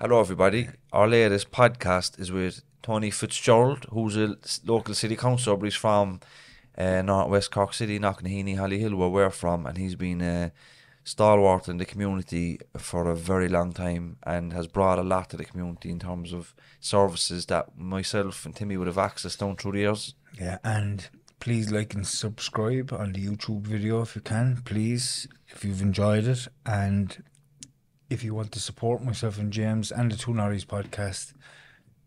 Hello, everybody. Our latest podcast is with Tony Fitzgerald, who's a local city councillor, but he's from NorthWest Cork City, Knocknaheeny, Hollyhill, where we're from, and he's been a stalwart in the community for a very long time and has brought a lot to the community in terms of services that myself and Timmy would have access down through the years. Yeah, and please like and subscribe on the YouTube video if you can, please, if you've enjoyed it. And if you want to support myself and James and the Two Norries podcast,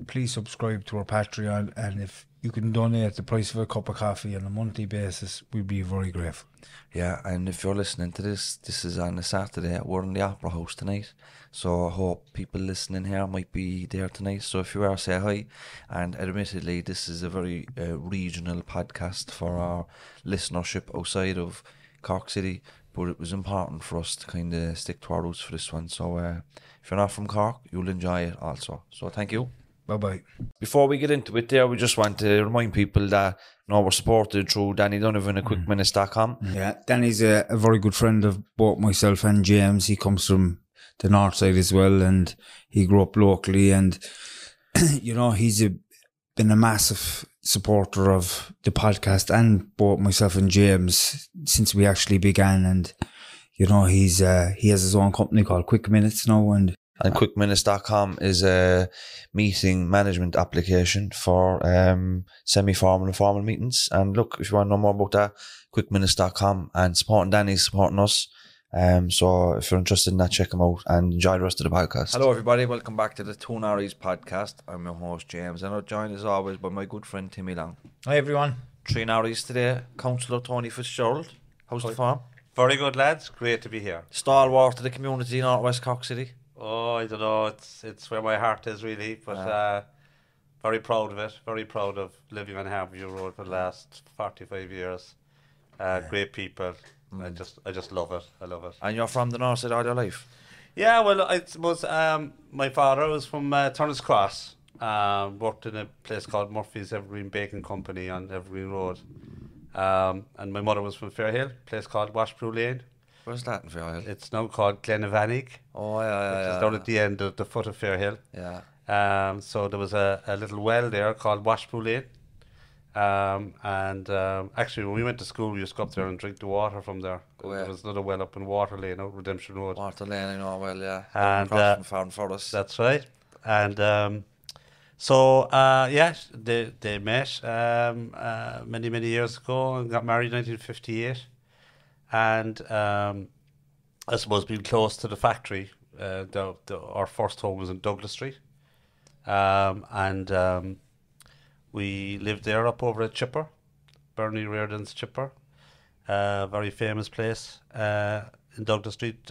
please subscribe to our Patreon. And if you can donate the price of a cup of coffee on a monthly basis, we'd be very grateful. Yeah, and if you're listening to this is on a Saturday. We're in the Opera House tonight, so I hope people listening here might be there tonight. So if you are, say hi. And admittedly, this is a very regional podcast for our listenership outside of Cork City, but it was important for us to kind of stick to our roots for this one. So if you're not from Cork, you'll enjoy it also. So thank you. Bye-bye. Before we get into it there, we just want to remind people that we're supported through Danny Donovan at quickminutes.com. Yeah, Danny's a very good friend of both myself and James. He comes from the north side as well, and he grew up locally, and you know, he's been a massive supporter of the podcast and both myself and James since we actually began. And you know, he has his own company called Quick Minutes now, and quickminutes.com is a meeting management application for semi-formal and formal meetings. And look, if you want to know more about that, quickminutes.com, and supporting Danny's supporting us. So if you're interested in that, check them out and enjoy the rest of the podcast. Hello, everybody. Welcome back to the Two Norries podcast. I'm your host, James, and I'm joined as always by my good friend Timmy Long. Hi, everyone. Three Norries today. Councillor Tony Fitzgerald. How's the farm? Very good, lads. Great to be here. Stalwart to the community in NorthWest Cork City. Oh, I don't know. It's where my heart is, really. But very proud of it. Very proud of living on Harbourview Road for the last 45 years. Great people. I just love it. I love it. And you're from the north side all your life? Yeah, well, I suppose my father was from Turner's Cross. Worked in a place called Murphy's Evergreen Baking Company on Evergreen Road. And my mother was from Fairhill, a place called Washbrew Lane. Where's that in Fairhill? It's now called Glenavannig. Oh, yeah. Which is down at the end of the foot of Fairhill. Yeah. So there was a little well there called Washbrew Lane. Actually, when we went to school, we used to go up there and drink the water from there. Oh, yeah. There was another well up in Water Lane, out Redemption Road. Water Lane, I know well, yeah. And from Farm Forest. That's right. And they met many years ago and got married in 1958. And I suppose being close to the factory, our first home was in Douglas Street. We lived there up over at Chipper, Bernie Reardon's Chipper, very famous place in Douglas Street.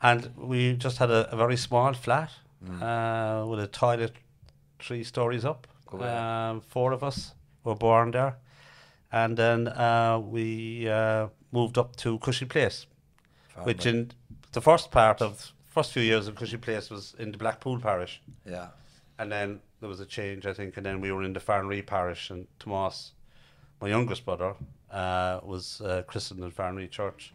And we just had a very small flat with a toilet 3 stories up. Four of us were born there. And then we moved up to Cushy Place, which in the first few years of Cushy Place was in the Blackpool parish. Yeah. And then there was a change, I think, and then we were in the Farnree parish, and Tomas, my youngest brother, was christened in Farnree Church.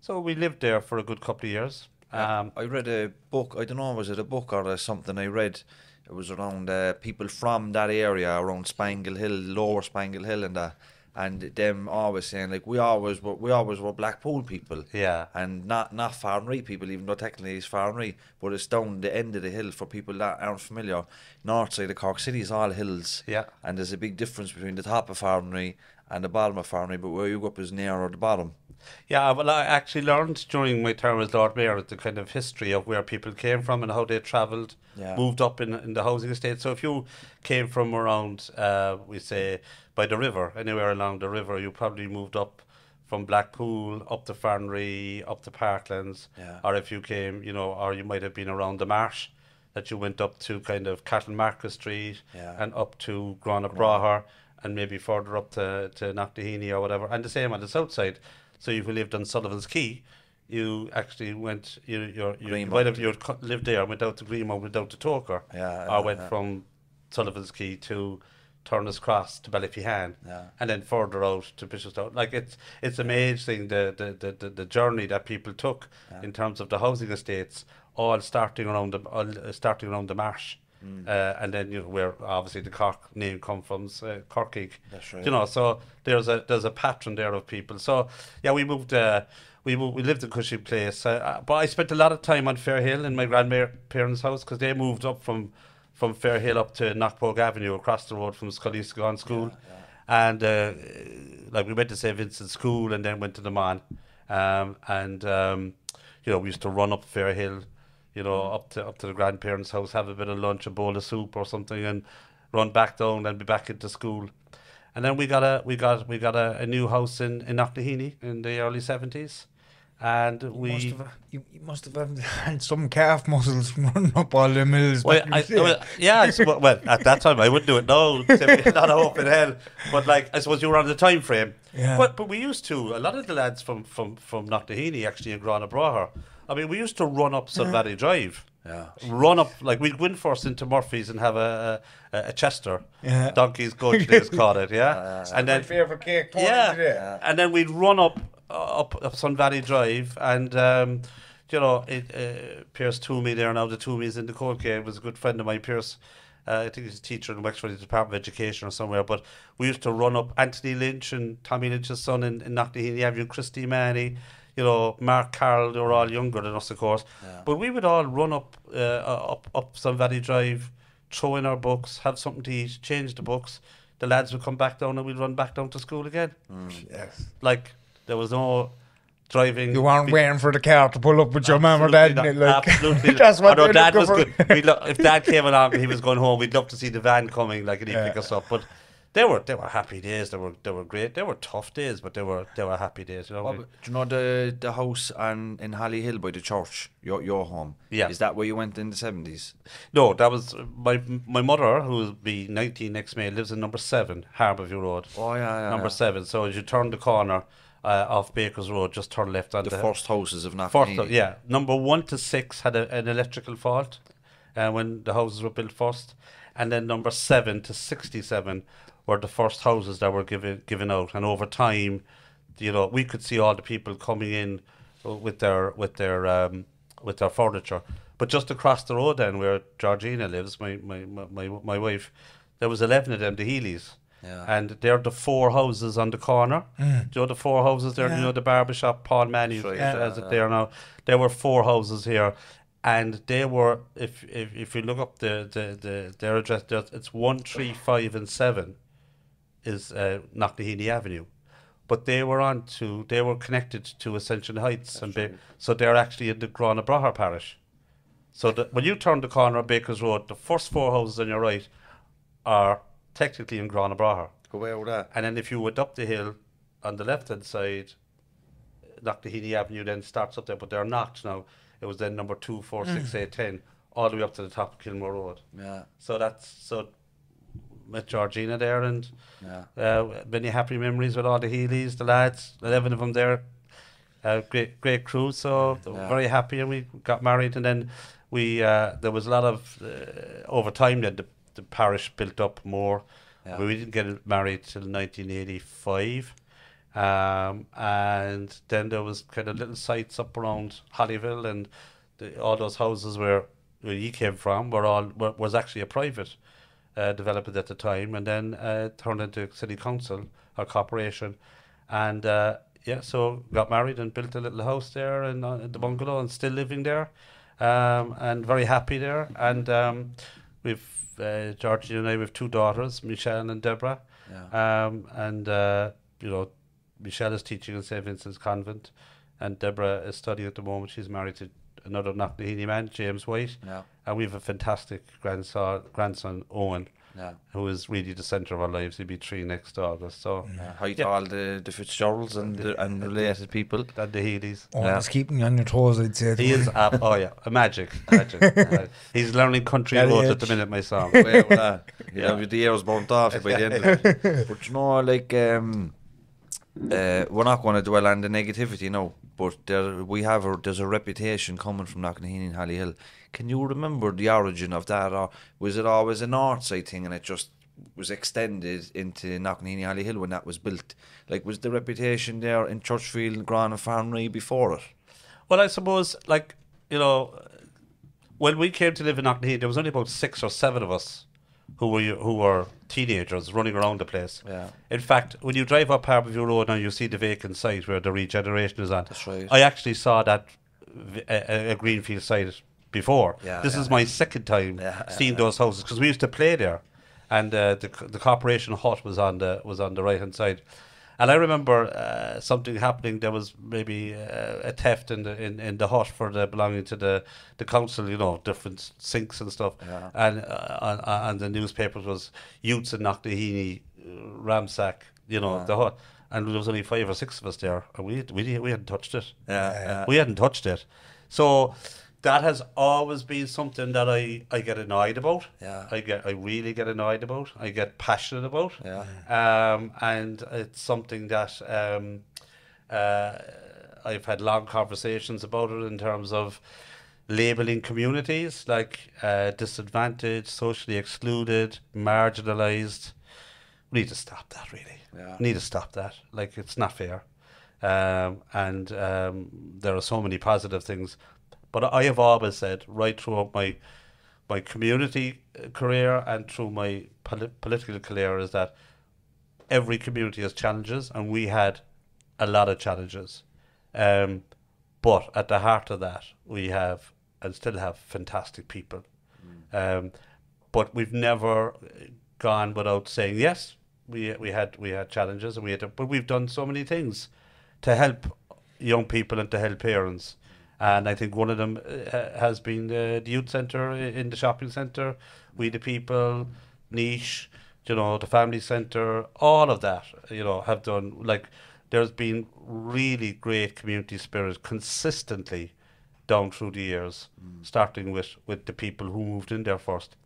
So we lived there for a good couple of years. I read a book, I don't know, was it a book or something I read? It was around people from that area, around Spangle Hill, Lower Spangle Hill and that. And them always saying, like, we always were Blackpool people. Yeah. And not Farnree people, even though technically it's Farnree, but it's down the end of the hill for people that aren't familiar. North side of Cork City is all hills. Yeah. And there's a big difference between the top of Farnree and the bottom of Farnree, but where you go up is nearer the bottom. Yeah, well, I actually learned during my term as Lord Mayor the kind of history of where people came from and how they travelled, moved up in the housing estate. So if you came from around, we say, by the river, anywhere along the river, you probably moved up from Blackpool, up to Farnree, up to Parklands. Yeah. Or if you came, or you might have been around the marsh, that you went up to kind of Cattle Market Street and up to Grana Braher and maybe further up to Knocknaheeny or whatever. And the same on the south side. So if you lived on Sullivan's Quay, you actually went, you might have lived there, went out to Greenmount, went out to Toker, or went from Sullivan's Quay to Turner's Cross to Ballyphehane, and then further out to Bishopstown. Like it's amazing the journey that people took in terms of the housing estates all starting around the marsh. And then where obviously the Cork name comes from, Corkig. That's right. You know, so there's a pattern there of people. So yeah, we moved. We lived in Cushy Place, but I spent a lot of time on Fairhill in my grandparents' house because they moved up from Fairhill up to Knocknaheeny Avenue across the road from Scully's to go on school, and like we went to St Vincent's School and then went to the Mon, we used to run up Fairhill, up to the grandparents' house, have a bit of lunch, a bowl of soup or something, and run back down and be back into school. And then we got a new house in Knocknaheeny in the early 70s. And you must have had some calf muscles running up all the mills. Well, at that time I wouldn't do it. No, not a hope in hell. But I suppose you were on the time frame. Yeah. But we used to. A lot of the lads from Knocknaheeny actually in Granabraher. I mean, we used to run up Sun Valley Drive. Yeah. Run up, we'd win first into Murphy's and have a Chester. Yeah. Donkey's Goat, they called it, yeah. And then, my favourite cake, and then we'd run up Sun Valley Drive, and Pierce Toomey there now. The Toomey's in the Cold Game was a good friend of mine. Pierce, I think he's a teacher in Wexford, the Department of Education or somewhere. But we used to run up Anthony Lynch and Tommy Lynch's son in Knocknaheeny Avenue, Christy Manny. Mark Carroll, they were all younger than us, of course. Yeah. But we would all run up Sun Valley Drive, throw in our books, have something to eat, change the books. The lads would come back down and we'd run back down to school again. Yes. There was no driving. You weren't waiting for the car to pull up with your mum or dad. Absolutely. That's what Dad was good. If Dad came along and he was going home, we'd love to see the van coming, and he'd pick us up. But they were happy days. They were great. They were tough days, but they were happy days. Do you know the house in Hollyhill by the church? Your home. Yeah. Is that where you went in the 70s? No, that was my mother, who will be 19 next May, lives in number 7 Harbourview Road. Oh yeah. Number 7. So as you turn the corner off Baker's Road, just turn left on the first houses of Knocknaheeny. Yeah, number 1 to 6 had an electrical fault when the houses were built first, and then number 7 to 67 were the first houses that were given out, and over time, we could see all the people coming in with their furniture. But just across the road, then where Georgina lives, my wife, there was 11 of them, the Healy's. Yeah. And they're the 4 houses on the corner. The 4 houses there, the barber shop, Paul Manny, as it there now. There were 4 houses here, and they were, if you look up their address, it's 1, 3, 5 and 7 is Knocknaheeny Avenue. But they were connected to Ascension Heights, so they're actually in the Granabraher parish. So when you turn the corner of Baker's Road, the first 4 houses on your right are technically in Granabraher. Go away with that. And then if you went up the hill on the left hand side, Knocknaheeny Avenue then starts up there, but they're not now. It was then number 2, 4, 6, 8, 10, all the way up to the top of Kilmore Road. Yeah. So met Georgina there, and many happy memories with all the Healys, the lads, 11 of them there. Great crew, so very happy, and we got married, and then we there was a lot of over time then the parish built up more. We didn't get married till 1985, and then there was kind of little sites up around Hollyville, and all those houses where he came from was actually a private development at the time, and then turned into city council or corporation, and so got married and built a little house there and the bungalow, and still living there, and very happy there. And we've Georgie and I, we have 2 daughters, Michelle and Deborah. Michelle is teaching in St Vincent's Convent, and Deborah is studying at the moment. She's married to another Knocknaheeny man, James White, and we have a fantastic grandson Owen, who is really the centre of our lives. He'll be 3 next August. So hi to all the Fitzgeralds and related people and the Healys. He's keeping you on your toes, I'd say. He is a magic. He's learning country roads at the minute, my son. The year was burnt off by the end of it. But we're not going to dwell on the negativity now, but there's a reputation coming from Knocknaheeny and Hollyhill. Can you remember the origin of that, or was it always a north side thing and it just was extended into Knocknaheeny Hollyhill when that was built? Was the reputation there in Churchfield, Gran and Farnry before it? Well, I suppose when we came to live in Knocknaheeny, there was only about 6 or 7 of us who were teenagers running around the place. Yeah. In fact, when you drive up Harborview Road now, you see the vacant site where the regeneration is on. That's right. I actually saw that a greenfield site before. Yeah, this yeah, is my second time seeing those houses, because we used to play there, and the corporation hut was on the right hand side. And I remember something happening. There was maybe a theft in the hut belonging to the council. You know, different sinks and stuff. Yeah. And on the newspapers was youths in Knocknaheeny ransack. You know, the hut. And there was only 5 or 6 of us there, and we hadn't touched it. We hadn't touched it. So that has always been something that I get annoyed about. Yeah. I really get annoyed about. I get passionate about. Yeah. And it's something that I've had long conversations about it in terms of labelling communities like disadvantaged, socially excluded, marginalised. We need to stop that, really. Yeah. We need to stop that. Like, it's not fair. And there are so many positive things. But I have always said, right throughout my community career and through my political career, is that every community has challenges, and we had a lot of challenges. But at the heart of that, we have and still have fantastic people. But we've never gone without saying, yes, we had challenges, and but we've done so many things to help young people and to help parents. And I think one of them has been the youth centre in the shopping centre, We the People, Niche, you know, the family centre, all of that, you know, have done, like, there's been really great community spirit consistently down through the years, starting with the people who moved in there first.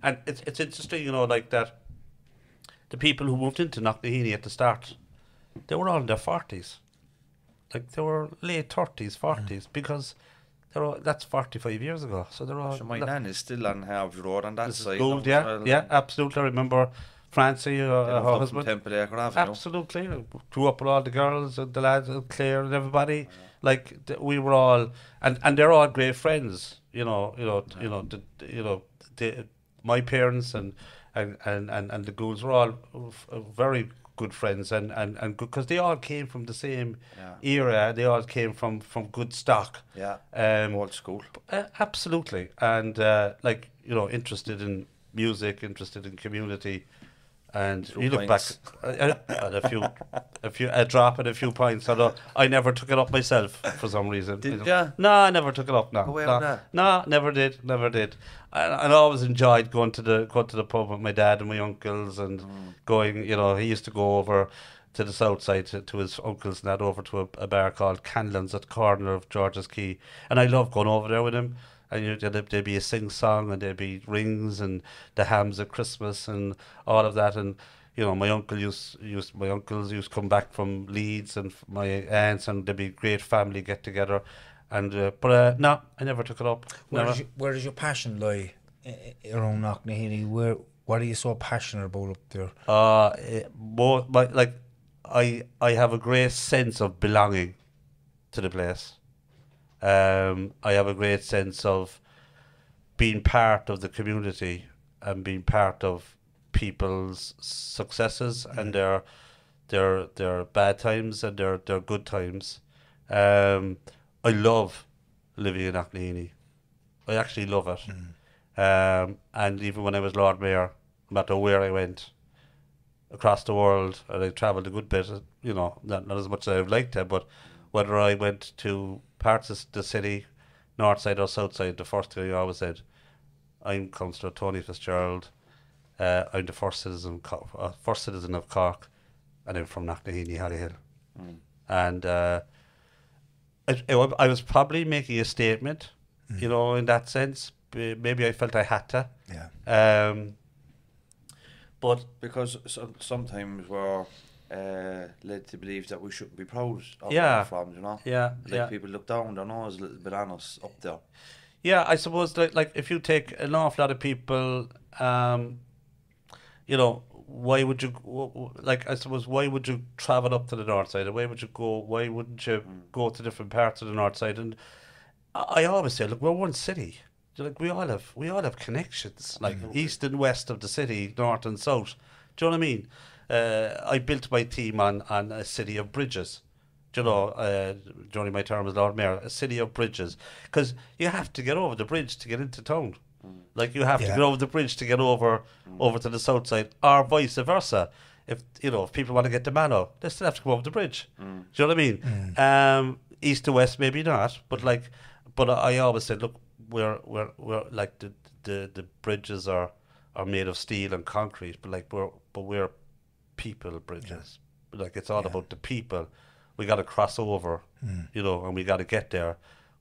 And it's interesting, you know, like that, the people who moved into Knocknaheeny at the start, they were all in their 40s. Like, they were late 30s, 40s, because that's 45 years ago. So they're all... So my nan is still on Harvey Road on that side. Gold, yeah, absolutely. I remember Francie, her husband. Temple Acre Avenue. Absolutely. Grew up with all the girls, and the lads, and Claire, and everybody. Like, we were all... And they're all great friends, my parents and the Goulds were all very good friends, and good, because they all came from the same era. They all came from good stock. Yeah. Old school. Absolutely. And interested in music, interested in community. And you look back at a drop and a few pints. Although I never took it up myself for some reason. Did you? No, I never took it up. No, never did. I always enjoyed going to the pub with my dad and my uncles, and going. You know, he used to go over to the south side to his uncles and that, over to a bar called Canlan's at the corner of George's Quay, and I loved going over there with him. And there'd be a sing-song, and there'd be rings and the hams at Christmas and all of that. And you know, my uncles used to come back from Leeds, and my aunts, and there'd be great family get together. And no, I never took it up. Where does your passion lie around Knocknaheeny? What are you so passionate about up there? I have a great sense of belonging to the place. I have a great sense of being part of the community and being part of people's successes and their bad times and their good times. I love living in Knocknaheeny. I actually love it. And even when I was Lord Mayor, no matter where I went across the world, and I travelled a good bit, you know, not as much as I would like to, but whether I went to parts of the city, north side or south side, the first thing I always said, I'm Councillor Tony Fitzgerald, I'm the first citizen of Cork, and I'm from Knocknaheeny, Hollyhill. And I was probably making a statement, you know, in that sense. Maybe I felt I had to. Yeah. But because sometimes we're led to believe that we shouldn't be proud of Yeah. where we're from, you know? yeah, People look down their nose a little bit on us up there. Yeah, I suppose like if you take an awful lot of people, you know, why would you why would you travel up to the north side? Why wouldn't you go to different parts of the north side? And I always say, look, we're one city. like we all have connections, like east and west of the city, north and south. Do you know what I mean? I built my team on a city of bridges. Do you know, during my term as Lord Mayor, a city of bridges, because you have to get over the bridge to get into town. Like you have to get over the bridge to get over to the south side, or vice versa. If people want to get to Mallow, they still have to go over the bridge. Do you know what I mean? East to west, maybe not, but I always said, look, we're like the bridges are made of steel and concrete, but we're people bridges. Like it's all about the people. We got to cross over, and we got to get there.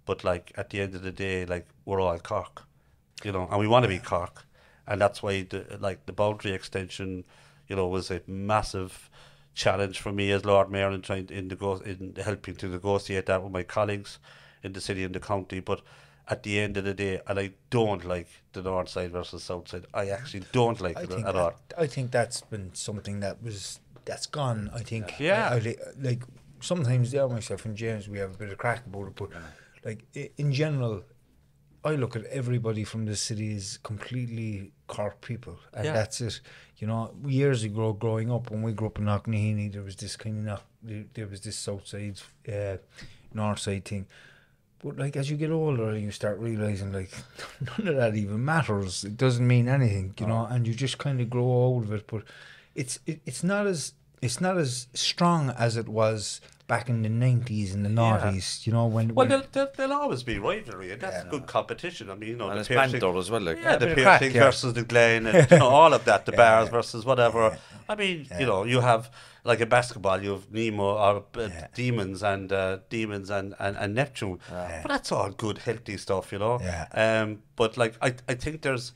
But like at the end of the day, like we're all Cork, and we want to be Cork, and that's why the boundary extension, was a massive challenge for me as Lord Mayor and trying in helping to negotiate that with my colleagues in the city and the county. But at the end of the day, and I don't like the north side versus south side. I actually don't like it at all. I think that's been something that's gone. I think. Yeah. I like sometimes myself and James, we have a bit of crack about it, but like in general, I look at everybody from the city as completely Cork people, and that's it. Years ago, growing up, when we grew up in Knocknaheeny, there was this there was this south side, north side thing. But like as you get older, you start realizing like none of that even matters. It doesn't mean anything, and you just kind of grow out of it. But it's not as strong as it was back in the 90s and the noughties, there'll always be rivalry, and that's good competition. I mean, and the it's banter as well, like the Piercing versus the Glen, and all of that, the Bars versus whatever. I mean, you have like a basketball, you have Nemo or Demons and Neptune, but that's all good, healthy stuff, But like I think there's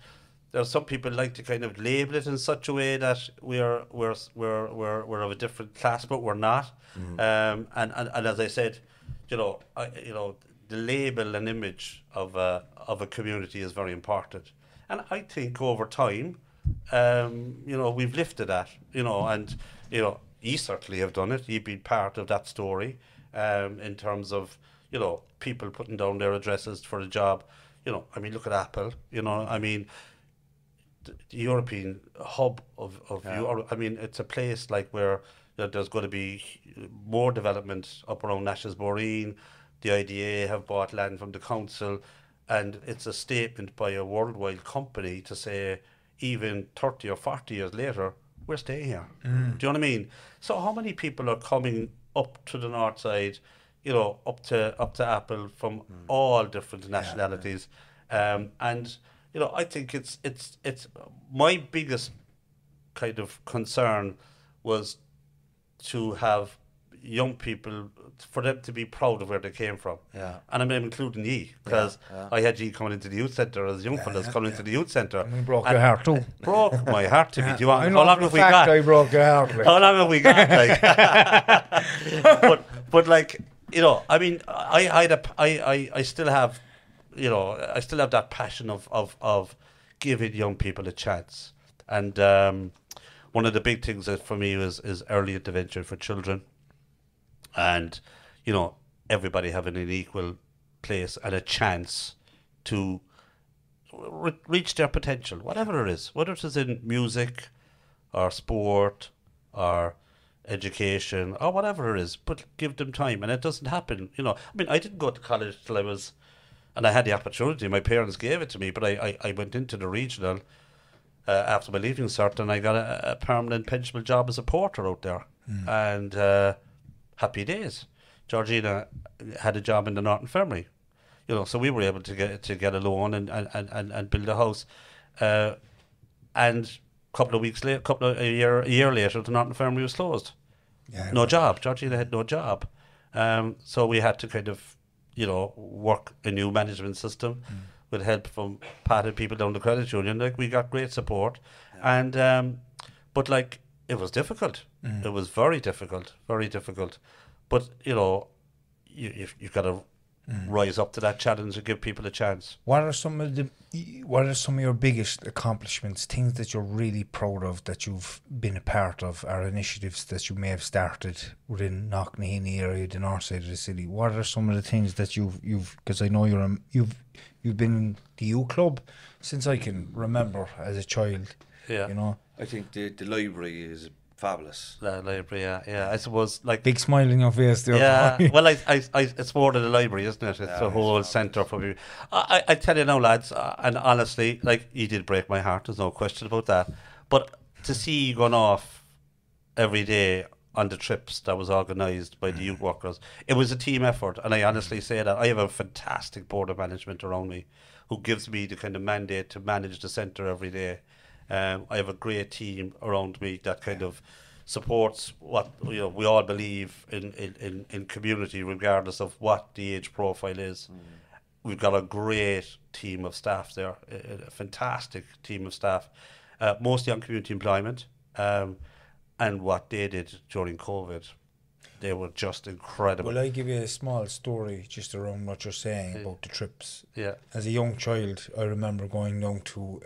some people like to kind of label it in such a way that we're of a different class, but we're not. And as I said, the label and image of a community is very important. And I think over time, we've lifted that, and you certainly have done it. You've been part of that story, in terms of people putting down their addresses for a job. I mean, look at Apple. I mean, the European hub of Europe. I mean, it's a place like where there's going to be more development up around Nash's Boreen. The IDA have bought land from the council, and it's a statement by a worldwide company to say even 30 or 40 years later, we're staying here. Do you know what I mean? So how many people are coming up to the north side, up to Apple from all different nationalities, and I think it's my biggest kind of concern was to have young people, for them to be proud of where they came from. Yeah. And I'm including ye, because I had ye coming into the youth centre as young fellas coming into the youth centre. And we broke your heart too. Broke my heart to be. Do you want? I How long have we got? I broke your heart. Like. How long have we got? Like, but like I mean, I still have, I still have that passion of giving young people a chance. And one of the big things that for me is early intervention for children, and everybody having an equal place and a chance to reach their potential, whatever it is, whether it is in music or sport or education or whatever it is, but give them time. And it doesn't happen, I mean, I didn't go to college till I was, and I had the opportunity, my parents gave it to me, but I went into the regional after my leaving cert, and I got a permanent pensionable job as a porter out there. And happy days. Georgina had a job in the North Infirmary, so we were able to get a loan and build a house. And a year later, the North Infirmary was closed. No job. Georgina had no job. So we had to kind of, work a new management system with help from Pat and people down the credit union. Like, we got great support, and but like, it was difficult. It was very difficult, very difficult. But you've got to rise up to that challenge and give people a chance. What are some of your biggest accomplishments, things that you're really proud of that you've been a part of, or initiatives that you may have started within Knocknaheeny area, the north side of the city? What are some of the things that you've because I know you've been in the U Club since I can remember as a child. Yeah. You know, I think the library is fabulous. The library, yeah. I suppose, like, big smile in your face there. yeah. Well, I, it's more than a library, isn't it? It's a whole centre for people. I tell you now, lads, and honestly, like, you did break my heart. There's no question about that. But to see you going off every day on the trips that was organised by the youth workers, it was a team effort, and I honestly say that. I have a fantastic board of management around me who gives me the kind of mandate to manage the centre every day. I have a great team around me that kind of supports what we all believe in community, regardless of what the age profile is. We've got a great team of staff there, a fantastic team of staff, mostly on community employment, and what they did during COVID. They were just incredible. Well, I give you a small story just around what you're saying about the trips. Yeah. As a young child, I remember going down to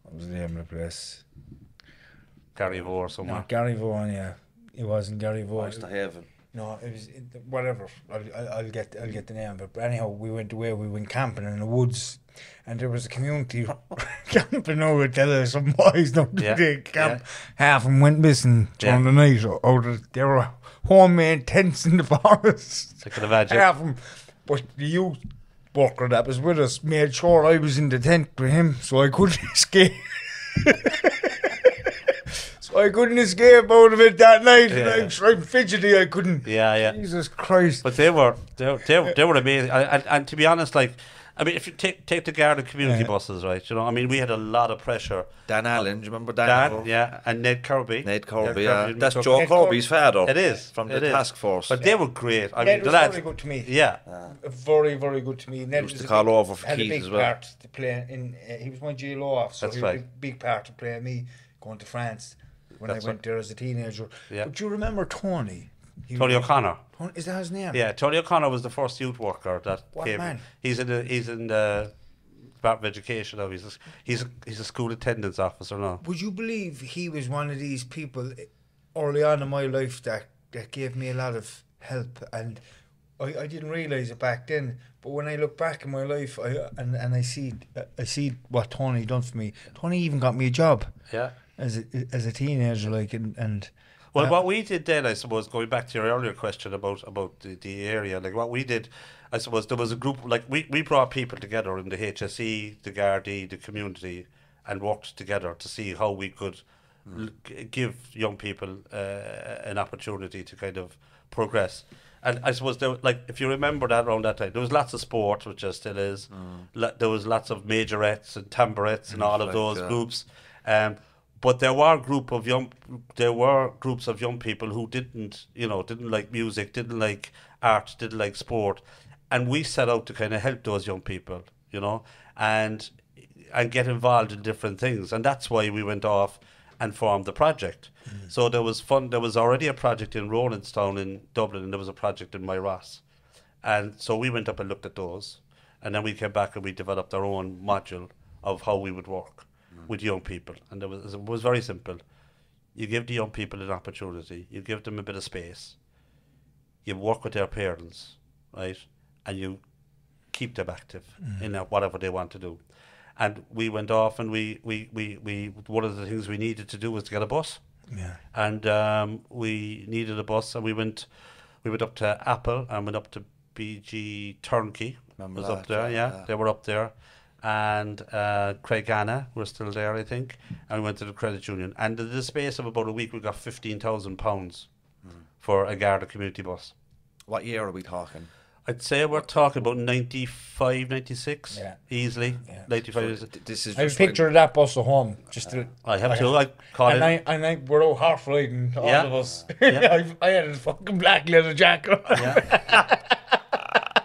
what was the name of the place? Garryvore somewhere. No, Garryvore, yeah. It wasn't Garryvore. Nice to Haven. No, it was whatever. I'll get the name of it. But anyhow, we went camping in the woods, and there was a community camping over there. Some boys don't camp. Yeah. Half of them went missing during the night. There were homemade tents in the forest. I can imagine. Half of them, but the youth worker that was with us made sure I was in the tent with him, so I couldn't escape. I couldn't escape out of it that night. Yeah. I'm fidgety. I couldn't. Yeah. Jesus Christ! But they were amazing. And to be honest, like, I mean, if you take the Garda community buses, right? You know, I mean, we had a lot of pressure. Dan Allen, do you remember Dan? Yeah, and Ned Kirby. Yeah. That's Joe Kirby's father. It is from the task force. But they were great. I Ned mean, was the lads, very good to me. Yeah, very, very good to me. Ned used to call over for had a Keith big as well. part to play in. He was my GLO officer. That's he right. had a big part to play me going to France when I went there as a teenager. Yeah. But do you remember Tony? Tony O'Connor. Is that his name? Yeah, Tony O'Connor was the first youth worker that came. Man? He's in the Department of Education now. He's a school attendance officer now. Would you believe he was one of these people early on in my life that gave me a lot of help, and I didn't realise it back then. But when I look back in my life, I see what Tony done for me. Tony even got me a job. Yeah. As a teenager, like and. Well, what we did then, I suppose, going back to your earlier question about the area, like what we did, I suppose there was a group, like we brought people together in the HSE, the Gardaí, the community, and worked together to see how we could give young people an opportunity to kind of progress. And I suppose, if you remember that around that time, there was lots of sport, which there still is. There was lots of majorettes and tamborettes and all of those groups. But there were groups of young people who didn't like music, didn't like art, didn't like sport, and we set out to kind of help those young people, and get involved in different things, and that's why we went off and formed the project. So there was fun. There was already a project in Rolandstown in Dublin, and there was a project in Myross, and so we went up and looked at those, and then we came back and we developed our own module of how we would work with young people. And it was very simple. You give the young people an opportunity, you give them a bit of space, you work with their parents, right, and you keep them active in whatever they want to do. And we went off and we one of the things we needed to do was to get a bus. Yeah. And we needed a bus, and we went up to Apple and went up to BG Turnkey. Remember was that, up there, yeah. They were up there. And Craig Anna were still there, I think, and we went to the credit union. And in the space of about a week, we got £15,000 for a Garda community bus. What year are we talking? I'd say we're talking about 95, 96, easily. Yeah. 95. So this is I have a picture of that bus at home. I have too. I caught it. And we're out half riding, all of us. Yeah. I had a fucking black leather jacket.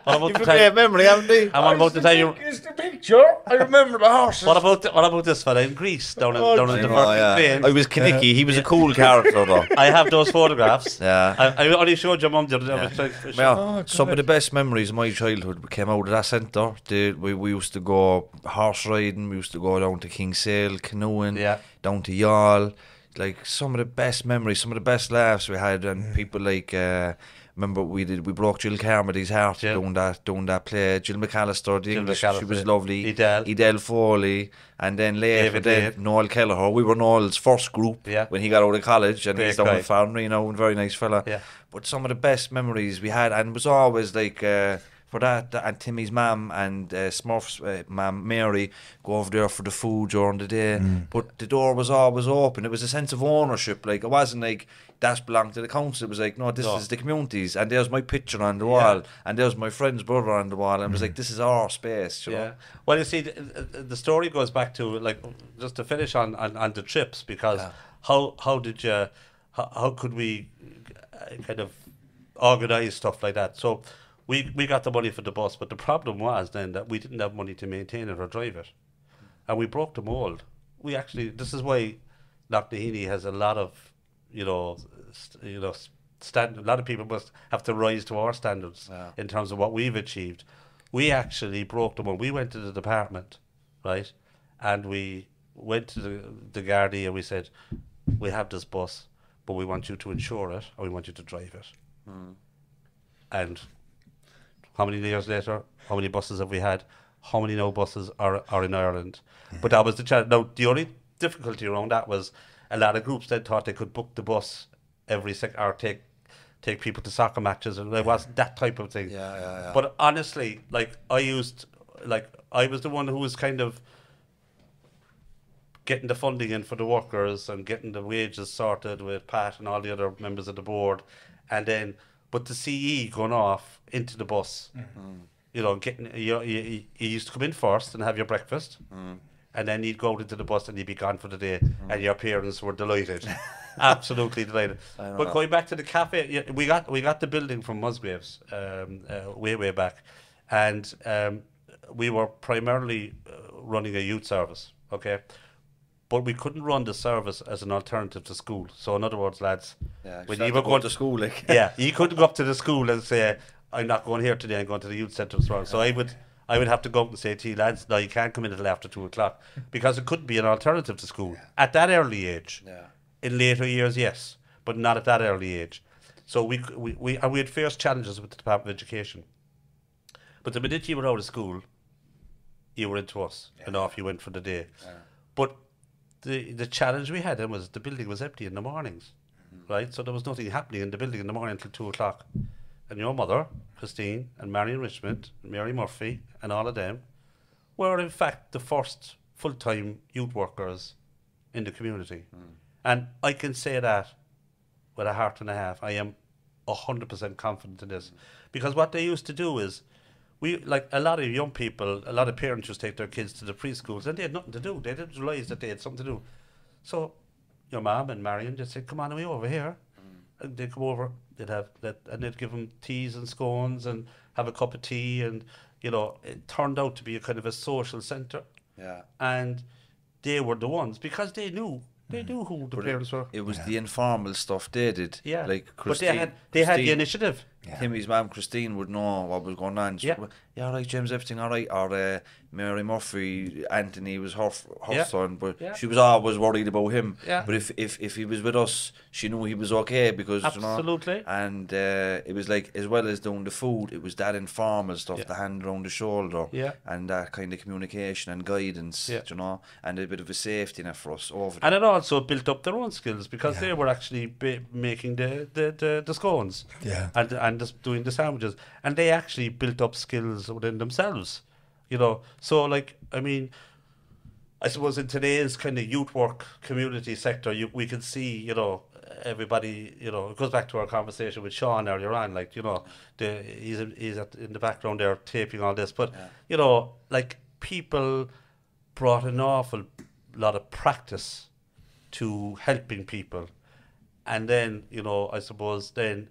You've a great memory, haven't you? I'm about to tell you. It's the picture. Sure, I remember the horses. What about this fella in Greece down in the Plain? I was Kinnicky. He was a cool character, though. I have those photographs. Yeah. I only showed your mum the other day. Yeah, some of the best memories of my childhood came out of that centre. We used to go horse riding, we used to go down to Kinsale, canoeing, down to Youghal. Like, some of the best memories, some of the best laughs we had, and people like, remember we broke Jill Carmody's heart doing that play. Jill McAllister, the English, she was lovely. Edel Foley, and then later Noel Kelleher. We were Noel's first group when he got out of college, and he's down in Farnry now, and very nice fella. Yeah. But some of the best memories we had, and it was always like, for that, and Timmy's mum and Smurf's mum Mary go over there for the food during the day. But the door was always open. It was a sense of ownership. Like, it wasn't like that belonged to the council. It was like, no, this is the community's, and there's my picture on the wall, and there's my friend's brother on the wall, and it was like, this is our space. You know? Well, you see, the story goes back to, like, just to finish on the trips, because how could we kind of organise stuff like that? So we got the money for the bus, but the problem was then that we didn't have money to maintain it or drive it, and we broke the mould. This is why Knocknaheeny has a lot of, a lot of people must have to rise to our standards in terms of what we've achieved. We actually broke the mould. We went to the department, right, and we went to the Gardaí and we said, we have this bus, but we want you to insure it, and we want you to drive it. And how many years later, how many buses have we had? How many now buses are in Ireland? But that was the challenge. Now, the only difficulty around that was a lot of groups then thought they could book the bus every or take people to soccer matches, and there wasn't that type of thing. But honestly, I was the one who was kind of getting the funding in for the workers and getting the wages sorted with Pat and all the other members of the board, and then but the CE going off into the bus, you used to come in first and have your breakfast, and then you'd go out into the bus and you'd be gone for the day, and your parents were delighted, absolutely delighted. But going back to the cafe, we got the building from Musgraves way back, and we were primarily running a youth service, okay. But we couldn't run the service as an alternative to school. So in other words, lads, when you were going to school, like you couldn't go up to the school and say, I'm not going here today, I'm going to the youth centre tomorrow. So I would have to go up and say to you, lads, no, you can't come in until after 2 o'clock, because it couldn't be an alternative to school at that early age. In later years, yes, but not at that early age. So we had fierce challenges with the Department of Education. But the minute you were out of school, you were into us, and off you went for the day. But the challenge we had then was the building was empty in the mornings, right? So there was nothing happening in the building in the morning until 2 o'clock. And your mother, Christine, and Marion Richmond, and Mary Murphy, and all of them were in fact the first full-time youth workers in the community. And I can say that with a heart and a half. I am 100% confident in this. Because what they used to do is, a lot of young people, a lot of parents used to take their kids to the preschools, and they had nothing to do. They didn't realise that they had something to do. So your mum and Marion just said, come on away over here. And they'd come over, and they'd give them teas and scones and have a cup of tea, and it turned out to be a kind of a social centre. And they were the ones, because they knew who the parents were. It was the informal stuff they did. Like Christine, but they had the initiative. Timmy's mum, Christine, would know what was going on. All right, James, everything all right? Or Mary Murphy, Anthony was her son, but she was always worried about him. But if he was with us, she knew he was okay, because absolutely. And it was like, as well as doing the food, it was that informal stuff, the hand around the shoulder, and that kind of communication and guidance, and a bit of a safety net for us over there. And it also built up their own skills, because they were actually making the scones, and just doing the sandwiches, and they actually built up skills within themselves, So I suppose in today's kind of youth work community sector, we can see, everybody, it goes back to our conversation with Sean earlier on, he's in the background there taping all this, but people brought an awful lot of practice to helping people, and then I suppose then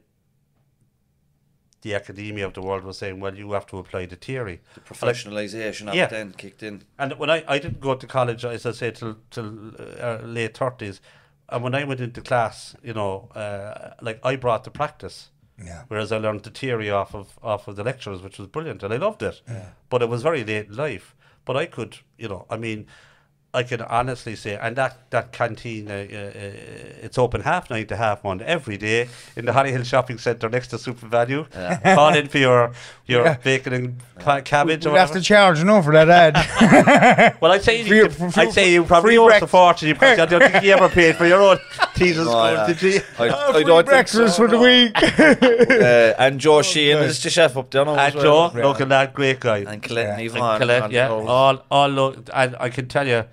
the academia of the world was saying, well, you have to apply the theory. The professionalisation Yeah. of then kicked in. And when I didn't go to college, as I say, till late 30s, and when I went into class, you know, like I brought the practice. Yeah. Whereas I learned the theory off of the lecturers, which was brilliant, and I loved it. But it was very late in life. But I could, you know, I mean, I can honestly say, and that canteen, it's open 9:30 to 1:30 every day in the Hollyhill Shopping Centre next to Super Value. Call in for your bacon and cabbage. We'll have to charge, for that ad. Well, I'd say you probably owe us a fortune. You probably, I don't think you ever paid for your own teas and spoons, did you? I don't breakfast for the week. And Joe Sheehan is the chef up there now. And as well. Joe, look at that, great guy. And Colette and And Yvonne. Colette, yeah, and all look, and I can tell you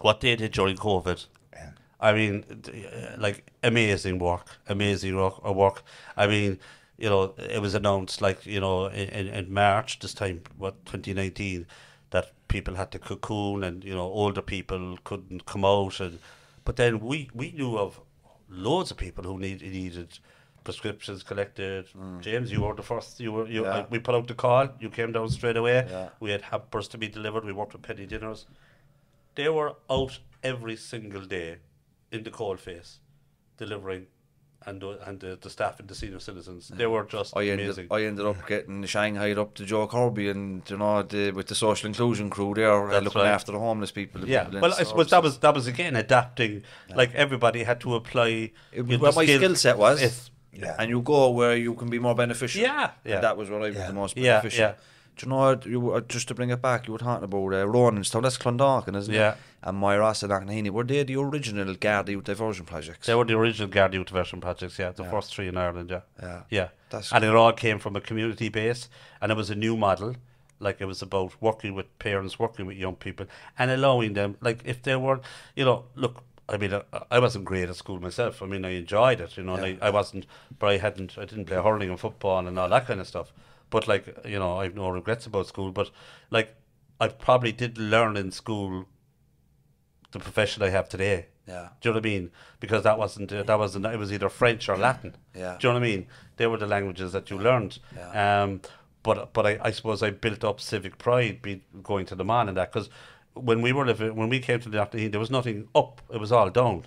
what they did during COVID. I mean, like amazing work. I mean, you know, it was announced like, you know, in March this time, 2019, that people had to cocoon and, you know, older people couldn't come out, but then we knew of loads of people who needed prescriptions collected. James, you were the first. We put out the call. You came down straight away. Yeah. We had hampers to be delivered. We worked with penny dinners. They were out every single day in the cold face, delivering, and the staff and the senior citizens. They were just amazing. I ended up getting Shanghaied up to Joe Kirby and, you know, with the social inclusion crew there, looking after the homeless people. Well, I suppose that was again adapting. Like everybody had to apply. What my skill set was. Yeah. And you go where you can be more beneficial. Yeah. And that was where I was the most beneficial. Yeah. Do you know, just to bring it back, you were talking about Ronanstown, that's Clondalkin, isn't it? Yeah. And Ross and Knocknaheeny, were they the original Garda Youth Diversion projects? They were the original Garda Youth Diversion projects, the first three in Ireland, Yeah. And it all came from a community base, and it was a new model. Like, it was about working with parents, working with young people, and allowing them, like, if they were, you know, look, I mean, I wasn't great at school myself. I mean, I enjoyed it, you know, and I wasn't, but I didn't play hurling and football and all that kind of stuff. But, like, you know, I have no regrets about school. But, like, I probably did learn in school the profession I have today. Yeah. Do you know what I mean? Because it was either French or Latin. Yeah. Do you know what I mean? They were the languages that you learned. Yeah. But I suppose I built up civic pride going to the man and that, because when we came to the Knocknaheeny, there was nothing up. It was all down.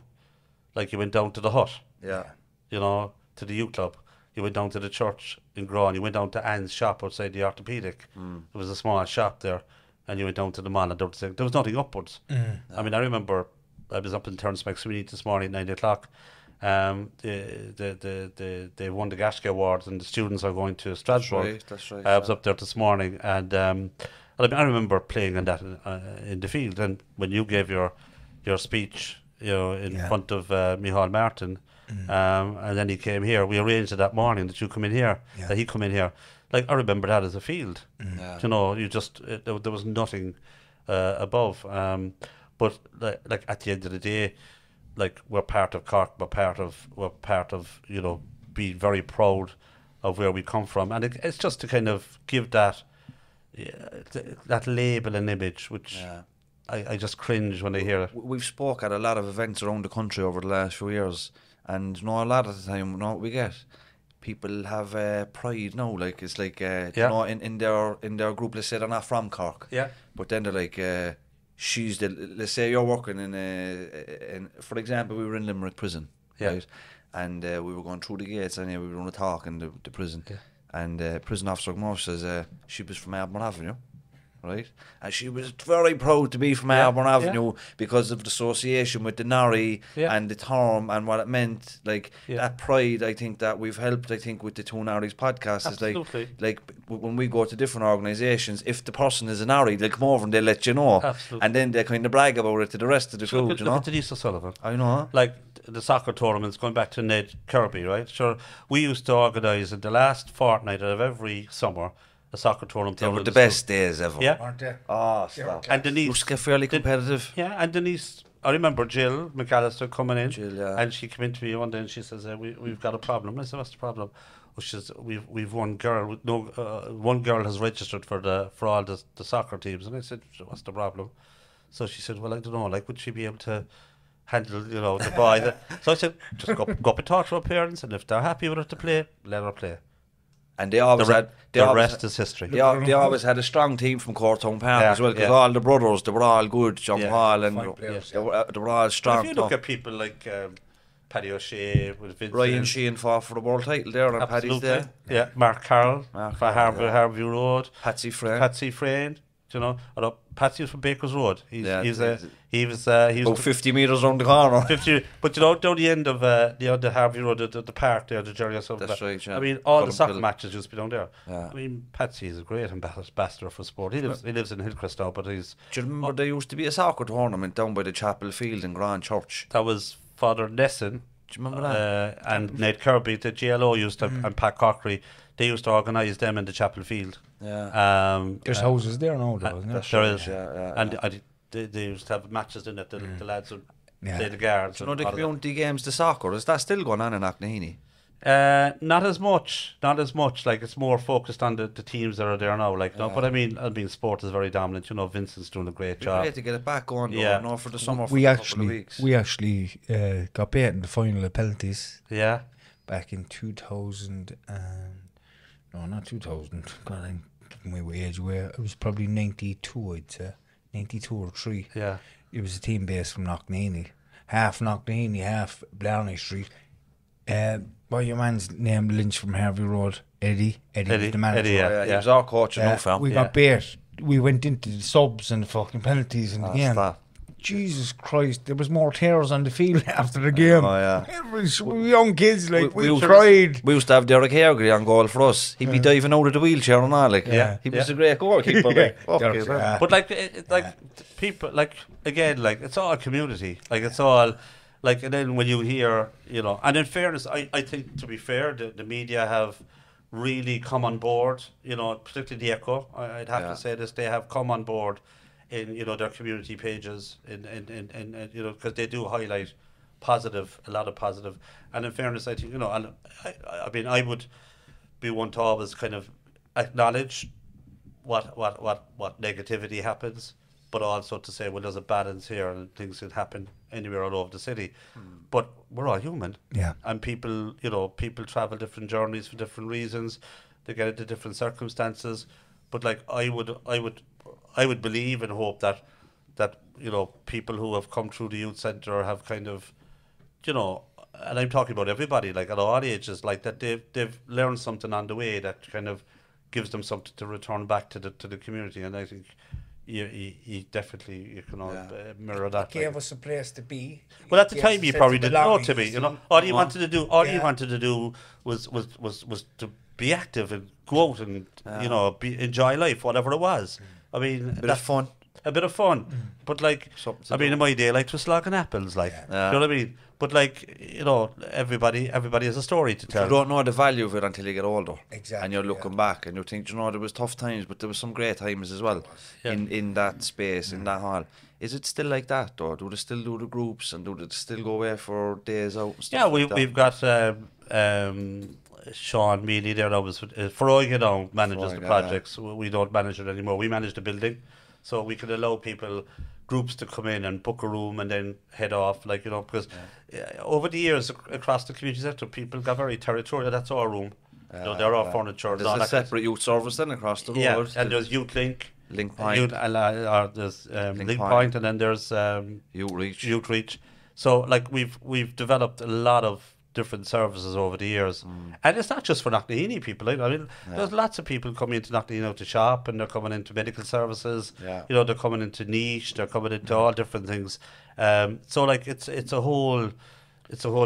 Like, you went down to the hut. Yeah. You know, to the youth club. You went down to the church in Grawn. You went down to Anne's shop outside the orthopaedic. There was a small shop there, and you went down to the mall. And there was nothing upwards. I mean, I remember I was up in Terence McSweeney this morning at 9 o'clock. They won the Gashke Awards, and the students are going to Strasbourg. That's right. I was up there this morning, and I remember playing in that in the field. And when you gave your speech, you know, in front of Micheál Martin. And then he came here. We arranged it that morning that you come in here, that he come in here. Like, I remember that as a field. You know, there was nothing above. But like at the end of the day, like, we're part of Cork. We're part of you know, being very proud of where we come from, and it's just to kind of give that label and image, which. I just cringe when I hear it. We've spoke at a lot of events around the country over the last few years, and, you know, a lot of the time, you know, what we get, people have pride now. Like, it's like, you know, in their group, let's say they're not from Cork, but then they're like, let's say you're working in for example, we were in Limerick prison, right? And we were going through the gates, and we were going to talk in the prison, and prison officer came over, says she was from Alburn Avenue. Right, and she was very proud to be from Alburn Avenue because of the association with the Norries and the term and what it meant. Like, that pride, I think that we've helped. I think with the Two Norries podcast, Absolutely. is like when we go to different organisations, if the person is a Norrie, they'll come over and they'll let you know. Absolutely. And then they kind of brag about it to the rest of the crew. Look at Denise O'Sullivan. I know. Like, the soccer tournaments, going back to Ned Kirby, right? Sure, we used to organise in the last fortnight of every summer a soccer tournament. They were the best days ever. Yeah. Aren't they? Oh, stop. And Denise used to get fairly competitive. And Denise, I remember Jill McAllister coming in, Jill, and she came in to me one day and she says, we've got a problem. I said, what's the problem? Well, she says, we've one girl with one girl has registered for all the soccer teams. And I said, what's the problem? So she said, well, I don't know, like, would she be able to handle, you know, the boy? So I said, just go up and talk to her parents, and if they're happy with her to play, let her play. And they always The rest is history. They always had a strong team from Courtown Park as well, because all the brothers, they were all good. John Paul and they were all strong. But if you look at people like Paddy O'Shea with Vincent, Ryan Sheehan fought for the world title there, and Paddy's there. Yeah, Mark Carroll for Harvey Road. Patsy Frayne. You know, although Patsy was from Baker's Road. He was 50 metres round the corner. 50, but you know, down the end of the Harvey Road, the park there, the Jerry or something. That's right. Yeah. I mean, all the soccer matches used to be down there. Yeah. I mean, Patsy is a great ambassador for sport. He lives in Hillcrest now, but he's. Do you remember there used to be a soccer tournament down by the Chapel Field in Grand Church? That was Father Nesson. Do you remember that? And Nate Kirby, the GLO used to, and Pat Cockery, they used to organise them in the Chapel Field. Yeah. There's houses there now, though, isn't there? There is. Yeah. And they used to have matches in it. The lads would play the guards. Do you know the community games, the soccer, is that still going on in Knocknaheeny? Not as much. Like, it's more focused on the teams that are there now. Like, no, but I mean, sport is very dominant. You know, Vincent's doing a great job. Great to get it back going. No, for the summer. We actually got beat in the final of penalties. Yeah. Back in 2000 no, not 2000. God, I'm giving my age away. It was probably 92, I'd say. 92 or 3. Yeah. It was a team based from Knocknaheeny. Half Knocknaheeny, half Blarney Street. What your man's name, Lynch from Harvey Road? Eddie was the manager. Eddie, He was our coach in fam. We got beat. We went into the subs and the fucking penalties in the game. Jesus Christ, there was more tears on the field after the game. Oh, yeah. We young kids, like, we cried. We used to have Derek Hagerty on goal for us. He'd be diving out of the wheelchair and all, like. Yeah. He was a great goalkeeper, like. But like, people, like, again, like, it's all community. Like, it's all, like, and then when you hear, you know, and in fairness, I think, to be fair, the media have really come on board, you know, particularly the Echo. I'd have to say this, they have come on board in, you know, their community pages, in you know, because they do highlight a lot of positive. And in fairness, I think, you know, I mean, I would be one to always kind of acknowledge what negativity happens, but also to say, well, there's a balance here, and things can happen anywhere all over the city. But we're all human, and people, you know, people travel different journeys for different reasons. They get into different circumstances. But like, I would believe and hope that you know, people who have come through the youth centre have kind of, you know, and I'm talking about everybody, like at all ages, like that they've learned something on the way that kind of gives them something to return back to the community. And I think you definitely, you can all mirror that. Gave us a place to be. Well, at the time, you probably didn't know, Timmy. You know, all you wanted to do was to be active and go out and you know, enjoy life, whatever it was. I mean, a bit of fun. But like, I mean, in my day, like, it was slogging apples, like, you know what I mean? But like, you know, everybody has a story to tell. You don't know the value of it until you get older. Exactly. And you're looking back and you think, you know, there was tough times, but there was some great times as well in that space, in that hall. Is it still like that, though? Do they still do the groups, and do they still go away for days out and stuff? Yeah, we've got Sean Mealy there now, Feroiga now manages the projects. We don't manage it anymore. We manage the building, so we can allow groups to come in and book a room and then head off, like, you know, because over the years across the community sector, people got very territorial. That's our room. You know, they're our furniture. There's a separate youth service then across the road. Yeah, and there's Youth Link. Point. There's Link Point, and then there's Youth Reach. So like, we've developed a lot of different services over the years, and it's not just for Knocknaheeny people. I mean, there's lots of people coming into Knocknaheeny now to shop, and they're coming into medical services. You know, they're coming into niche. They're coming into all different things. So like, it's a whole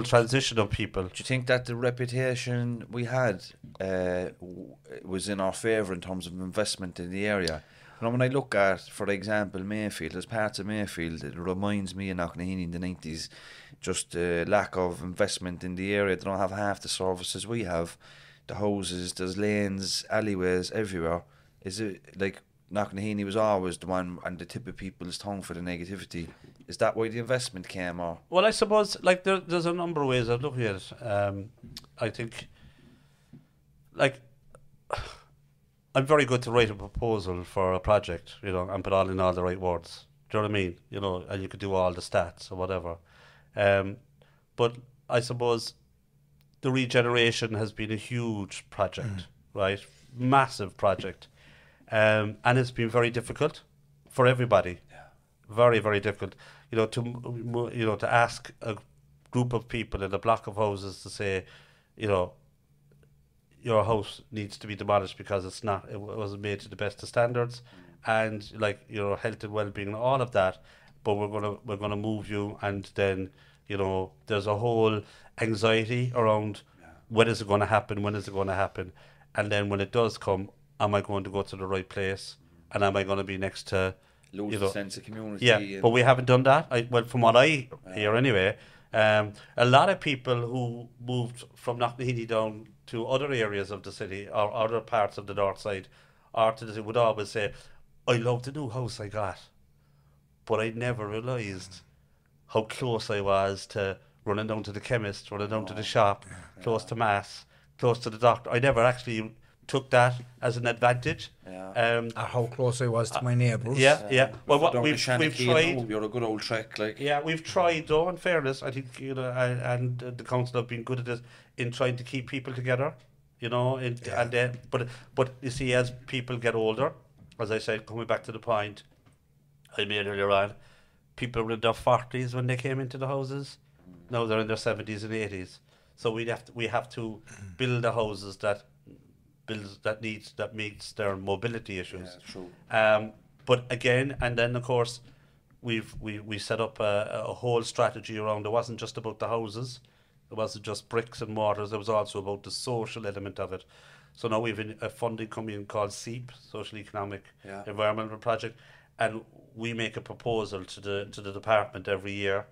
transition of people. Do you think that the reputation we had was in our favour in terms of investment in the area? You know, when I look at, for example, Mayfield, there's parts of Mayfield, it reminds me of Knocknaheeny in the 90s, just lack of investment in the area. They don't have half the services we have. The houses, there's lanes, alleyways everywhere. Is it like Knocknaheeny was always the one on the tip of people's tongue for the negativity? Is that why the investment came? Or? Well, I suppose, like, there's a number of ways of looking at it. I think, like, I'm very good to write a proposal for a project, you know, and put all in all the right words. Do you know what I mean? You know, and you could do all the stats or whatever. But I suppose the regeneration has been a huge project right? Massive project. And it's been very difficult for everybody. Very, very difficult. To ask a group of people in a block of houses to say, your house needs to be demolished because it wasn't made to the best of standards, and like your health and well-being and all of that. But we're gonna move you, and then there's a whole anxiety around when is it going to happen? When is it going to happen? And then when it does come, am I going to go to the right place? And am I going to be next to lose a sense of community? Yeah, but we haven't done that. From what I hear anyway, a lot of people who moved from Knocknaheeny down to other areas of the city or other parts of the north side would always say, I love the new house I got, but I never realised how close I was to running down to the chemist, running down to the shop, close to mass, close to the doctor. I never actually took that as an advantage. How close I was to my neighbours. Well, what we've tried. You're a good old trek, like. Yeah, we've tried though. In fairness, I think and the council have been good at this in trying to keep people together. But you see, as people get older, as I said, coming back to the point I made earlier on, people were in their 40s when they came into the houses. Now they're in their 70s and 80s. So we have to build the houses that meets their mobility issues. Yeah, true. But again, and then of course, we set up a whole strategy around. It wasn't just about the houses. It wasn't just bricks and mortars. It was also about the social element of it. So now we've a funding coming in called SEEP, Social Economic Environmental Project, and we make a proposal to the department every year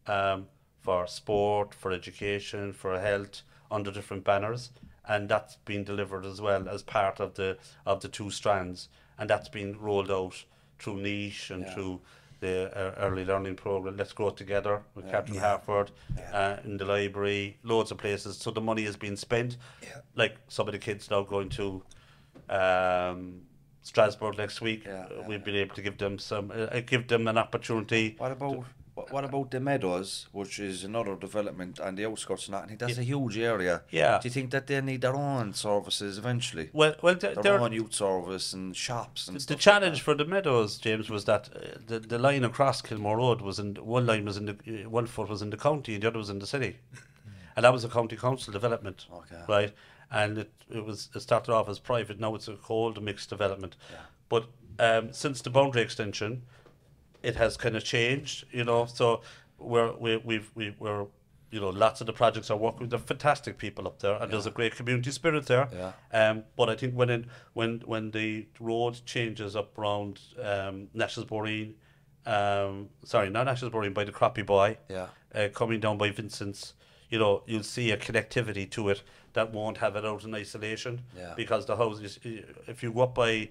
for sport, for education, for health, under different banners, and that's been delivered as well as part of the two strands, and that's been rolled out through Niche and through the early learning program. Let's Grow Together with Captain Harford, in the library, loads of places. So the money has been spent. Like some of the kids now going to Strasbourg next week. We've been able to give them an opportunity. What about the Meadows, which is another development on the outskirts of Knocknaheeny? That's a huge area. Yeah. Do you think that they need their own services eventually? Well, their own youth service and shops and stuff. The challenge for the Meadows, James, was that the line across Kilmore Road one foot was in the county and the other was in the city, and that was a county council development, right? And it started off as private. Now it's a whole mixed development, but since the boundary extension, it has kind of changed, So we've lots of the projects are working with the fantastic people up there, and there's a great community spirit there. But I think when the road changes up around National Boreen, sorry, not National Boreen, by the Croppy Boy, coming down by Vincent's, you'll see a connectivity to it that won't have it out in isolation, because the houses, if you go up by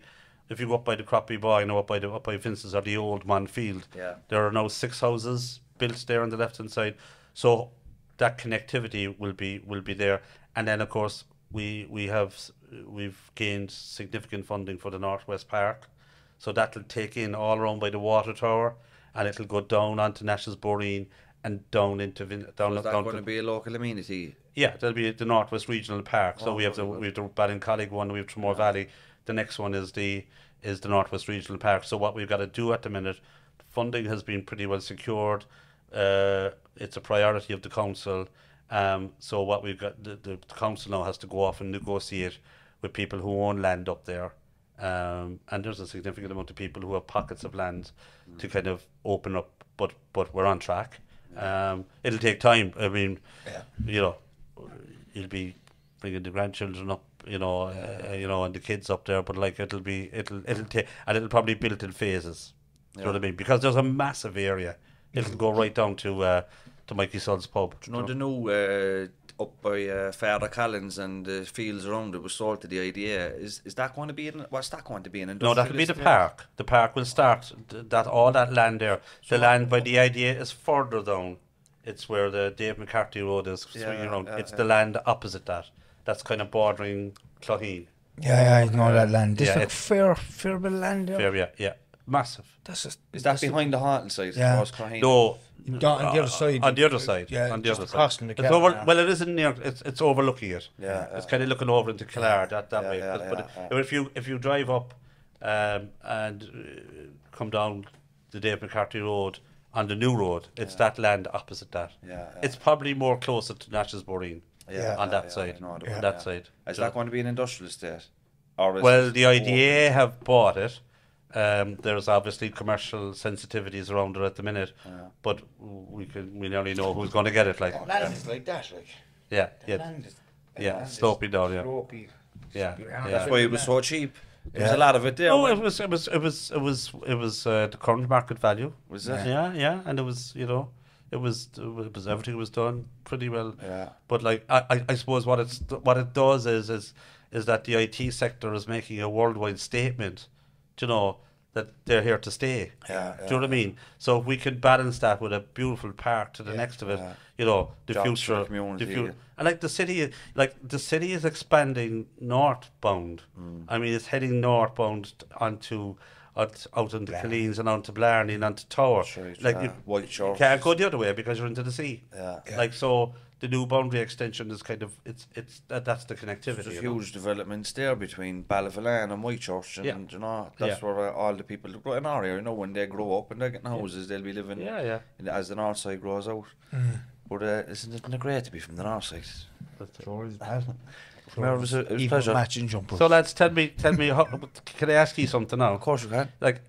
the Croppy Boy, up by Vincent's, or the Old Man Field, there are now 6 houses built there on the left hand side. So that connectivity will be there. And then of course we've gained significant funding for the NorthWest Park. So that'll take in all around by the water tower, and it'll go down onto National Boreen and down into Is that going to be a local amenity? Yeah, there'll be the NorthWest Regional Park. So we have the Ballincollig one, we have Tremore Valley. The next one is the NorthWest Regional Park. So what we've got to do at the minute, funding has been pretty well secured. It's a priority of the council. So what we've got, the council now has to go off and negotiate with people who own land up there. And there's a significant amount of people who have pockets of land to kind of open up, but we're on track. It'll take time. I mean, you'll be bringing the grandchildren up, and the kids up there, but like it'll take, and it'll probably build in phases. You know what I mean? Because there's a massive area. It'll go right down to Mikey Sull's pub. Do you know the new up by Father Collins and the fields around it was sort of the idea. Is that going to be what's that going to be an industrial? No, that'll be the park. The park will start all that land there. The land by the idea is further down. It's where the Dave McCarthy Road is swinging around. It's the land opposite that. That's kind of bordering Clogheen. Yeah, I know that land. There's fair bit of land there. Fair, yeah. massive. That's just, Is that behind the Halton side? Yeah. Across Knocknaheeny? No, on the other side. on the other side. Yeah, on the just other side. across from the It's car, over. yeah. Well, it isn't near. It's overlooking it. Yeah, It's kind of looking over into Kildare that way. yeah, But yeah. if you drive up and come down the Dave McCarthy Road on the new road, it's that land opposite that. Yeah. It's probably more closer to Nash's Boreen Yeah, on that side. I know the On one, that yeah. side. Is that going to be an industrial estate? Or is Well, it the IDA have bought it. There's obviously commercial sensitivities around it at the minute, but we nearly know who's going to get it. Like, Land is like that, like. yeah, Land is, sloping down, yeah, slopey. yeah. That's why it was so cheap. There was a lot of it there. Oh, when- it was the current market value. Was it? Yeah, and it was it was everything was done pretty well. Yeah. But like I suppose what it does is that the IT sector is making a worldwide statement, that they're here to stay. Yeah, Do you know what I mean? So if we can balance that with a beautiful park to the next of it, the Jobs for future, the community, yeah. and like the city is expanding northbound. I mean, it's heading northbound onto out into Killeens and onto Blarney and onto Tower. Right, Like White you Shore. can't go the other way because you're into the sea. Yeah. Like so, the new boundary extension is kind of that's the connectivity. There's you know? huge developments there between Ballyvillan and Whitechurch, and that's where all the people that grow in our area, when they grow up and they're getting houses, they'll be living as the north side grows out. But isn't it great to be from the north side? Sure is bad. It was a Even pleasure. matching jumpers. So lads, tell me, can I ask you something now? Of course you can. Like,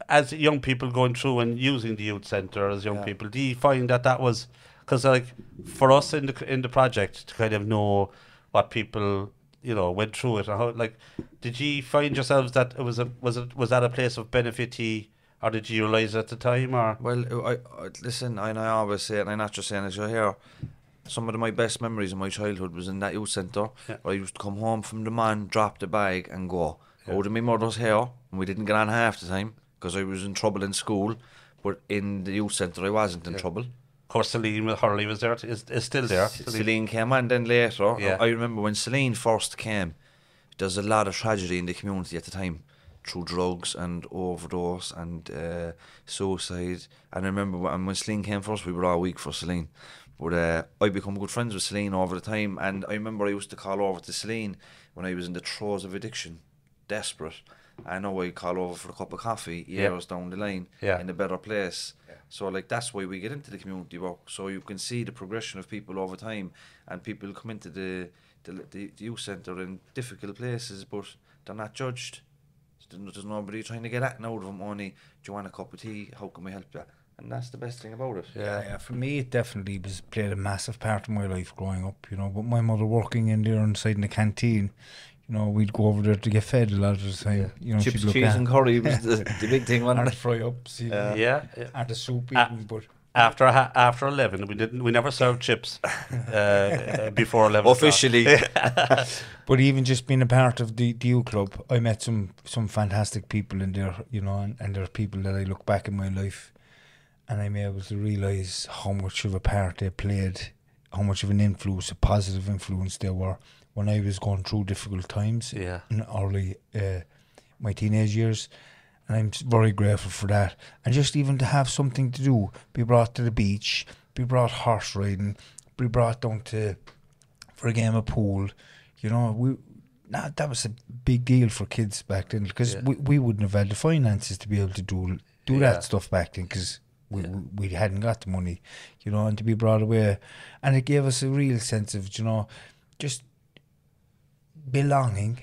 as young people going through and using the youth centre as young people, do you find that was because like for us in the project to kind of know what people went through it and how, like, did you find yourselves that it was that a place of benefit to you, or did you realise at the time, or Well, I listen, and I always say it, and I'm not just saying it, you're here. Some of my best memories of my childhood was in that youth centre. Yeah. Where I used to come home from the man, drop the bag and go. Out of my mother's hair, and we didn't get on half the time because I was in trouble in school. But in the youth centre I wasn't in trouble. of course Celine with Hurley was there, is still there. Celine came on then later. Yeah. I remember when Celine first came, there's a lot of tragedy in the community at the time through drugs and overdose and suicide. And I remember when Celine came first, we were all weak for Celine. But I become good friends with Celine over the time, and I remember I used to call over to Celine when I was in the throes of addiction, desperate. I know I call over for a cup of coffee years down the line in a better place. So like that's why we get into the community work, so you can see the progression of people over time, and people come into the youth centre in difficult places, but they're not judged. There's nobody trying to get at out of them. Only, do you want a cup of tea? How can we help you? And that's the best thing about it. Yeah. For me, it definitely played a massive part in my life growing up. But my mother working in there inside in the canteen, we'd go over there to get fed a lot of the time. Chips, she'd look cheese, at and curry was the big thing, wasn't and it? fry ups, and the soup even. But After 11, we never served chips before 11. Officially. But even just being a part of the youth club, I met some fantastic people in there, and there are people that I look back in my life and I'm able to realise how much of a part they played, how much of an influence, a positive influence they were when I was going through difficult times in early my teenage years. And I'm very grateful for that. And just even to have something to do, be brought to the beach, be brought horse riding, be brought down for a game of pool. That was a big deal for kids back then, because we wouldn't have had the finances to be able to do that stuff back then, because we hadn't got the money, and to be brought away. And it gave us a real sense of, just belonging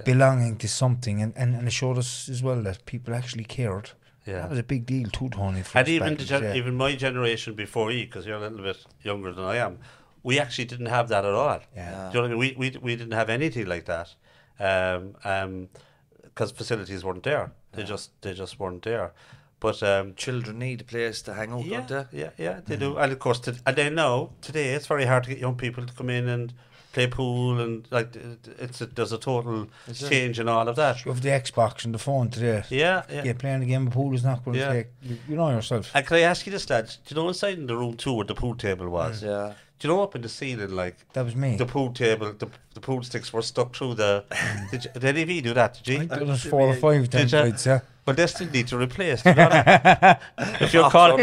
to something, and it showed us as well that people actually cared. That was a big deal too, Tony. And even my generation before you, because you're a little bit younger than I am, we actually didn't have that at all. Do you know what I mean? We didn't have anything like that, because facilities weren't there. They just weren't there. But children need a place to hang out, don't they? Yeah, they do. And of course, and then now today it's very hard to get young people to come in and play pool, and like there's a total change in all of that. You have the Xbox and the phone today. Yeah. Playing a game of pool is not going to take. You know yourself. And can I ask you this, lads? Do you know inside in the room 2 where the pool table was? Yeah. Do you know up in the ceiling, like that was me? The pool table, the pool sticks were stuck through the. Did any of you do that? Did you? I did it 4 or 5 times, I'd say. Well, they still need to replace. You know that? if you're calling